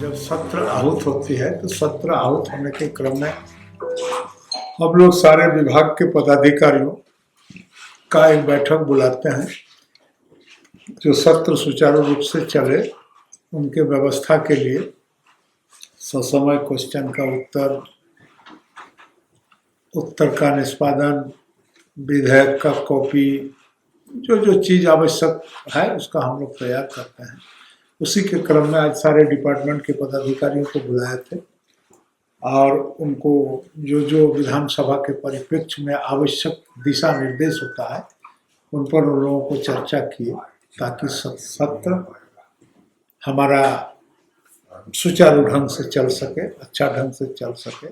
जब सत्र आहूत होती है तो सत्र आहूत होने के क्रम में हम लोग सारे विभाग के पदाधिकारियों का एक बैठक बुलाते हैं जो सत्र सुचारू रूप से चले उनके व्यवस्था के लिए ससमय क्वेश्चन का उत्तर का निष्पादन, विधेयक का कॉपी, जो चीज़ आवश्यक है उसका हम लोग तैयार करते हैं। उसी के क्रम में आज सारे डिपार्टमेंट के पदाधिकारियों को बुलाए थे और उनको जो विधानसभा के परिप्रेक्ष्य में आवश्यक दिशा निर्देश होता है उन पर उन लोगों को चर्चा किए ताकि सत्र हमारा सुचारू ढंग से चल सके, अच्छा ढंग से चल सके।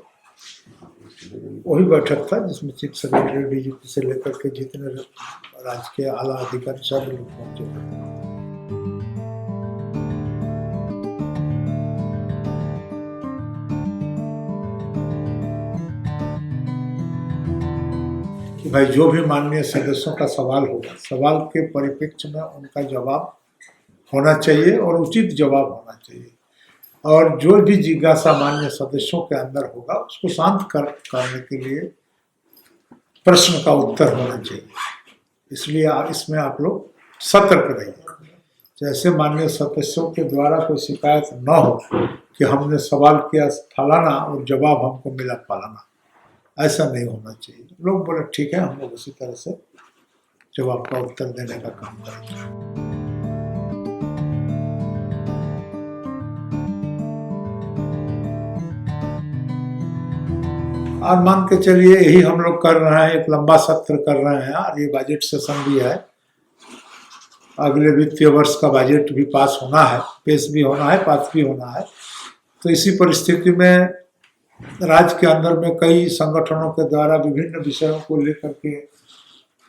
वही बैठक था जिसमें चीफ सेक्रेटरी, डीजीपी से लेकर के जितने राज्य के आला अधिकारी सब लोग पहुंचे थे। कि भाई जो भी माननीय सदस्यों का सवाल होगा, सवाल के परिप्रेक्ष्य में उनका जवाब होना चाहिए और उचित जवाब होना चाहिए और जो भी जिज्ञासा मान्य सदस्यों के अंदर होगा उसको शांत करने के लिए प्रश्न का उत्तर होना चाहिए। इसलिए इसमें आप लोग सतर्क रहिए। जैसे माननीय सदस्यों के द्वारा कोई शिकायत न हो कि हमने सवाल किया फलाना और जवाब हमको मिला फलाना, ऐसा नहीं होना चाहिए। लोग बोले ठीक है, हम लोग उसी तरह से जवाब का उत्तर देने का काम करेंगे। और मान के चलिए यही हम लोग कर रहे हैं, एक लंबा सत्र कर रहे हैं और ये बजट सेशन भी है। अगले वित्तीय वर्ष का बजट भी पास होना है, पेश भी होना है, पास भी होना है। तो इसी परिस्थिति में राज्य के अंदर में कई संगठनों के द्वारा विभिन्न विषयों को लेकर के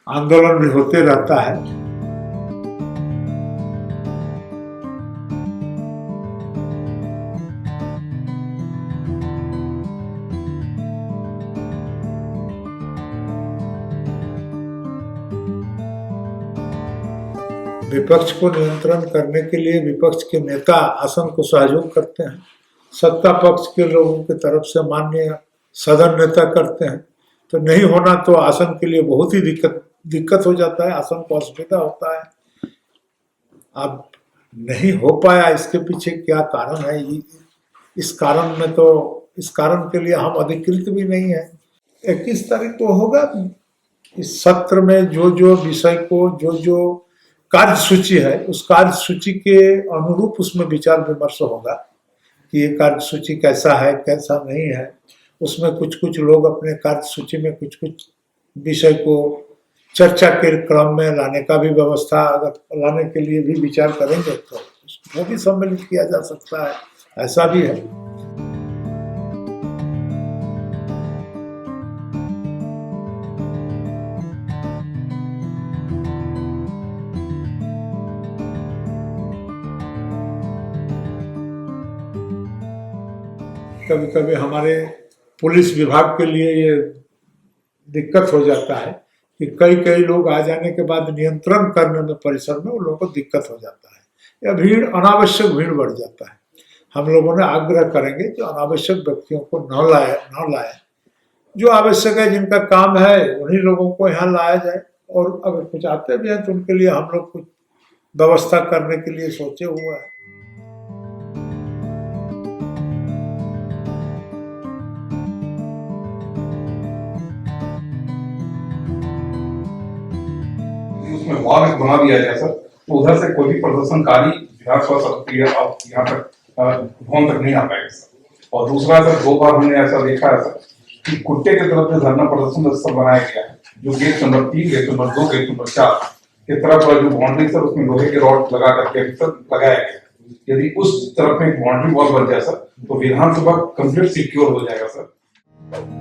आंदोलन भी होते रहता है। विपक्ष को नियंत्रण करने के लिए विपक्ष के नेता आसन को सहयोग करते हैं, सत्ता पक्ष के लोगों की तरफ से माननीय सदन नेता करते हैं। तो नहीं होना तो आसन के लिए बहुत ही दिक्कत हो जाता है, आसन को असुविधा होता है। अब नहीं हो पाया, इसके पीछे क्या कारण है? इस कारण के लिए हम अधिकृत भी नहीं है। 21 तारीख को होगा इस सत्र में जो विषय को जो कार्य सूची है उस कार्य सूची के अनुरूप उसमें विचार विमर्श होगा कि ये कार्य सूची कैसा है, कैसा नहीं है। उसमें कुछ लोग अपने कार्य सूची में कुछ विषय को चर्चा के क्रम में लाने का भी व्यवस्था, अगर लाने के लिए भी विचार करेंगे तो वो भी सम्मिलित किया जा सकता है, ऐसा भी है। कभी कभी हमारे पुलिस विभाग के लिए ये दिक्कत हो जाता है कि कई लोग आ जाने के बाद नियंत्रण करने में परिसर में उन लोगों को दिक्कत हो जाता है या भीड़, अनावश्यक भीड़ बढ़ जाता है। हम लोगों ने आग्रह करेंगे कि अनावश्यक व्यक्तियों को न लाए। जो आवश्यक है, जिनका काम है, उन्हीं लोगों को यहाँ लाया जाए। और अगर कुछ आते भी हैं तो उनके लिए हम लोग कुछ व्यवस्था करने के लिए सोचे हुए हैं। उसमें वार्ड बना दिया जाए सर, तो उधर से कोई भी प्रदर्शनकारी विधानसभा सत्र अब यहाँ तक भवन तक नहीं आ पाएगा सर। और दूसरा सर, 2 बार हमने ऐसा देखा है सर कि कुत्ते की तरफ से धरना प्रदर्शन सब बनाया गया है, जो gate number 3, gate number 2, gate number 4 की तरफ जो बाउंड्री सर उसमें लोहे के रॉड लगा करके सर लगाया गया। यदि उस तरफ में बाउंड्री वॉल बन जाए सर तो विधानसभा कंप्लीट सिक्योर हो जाएगा सर।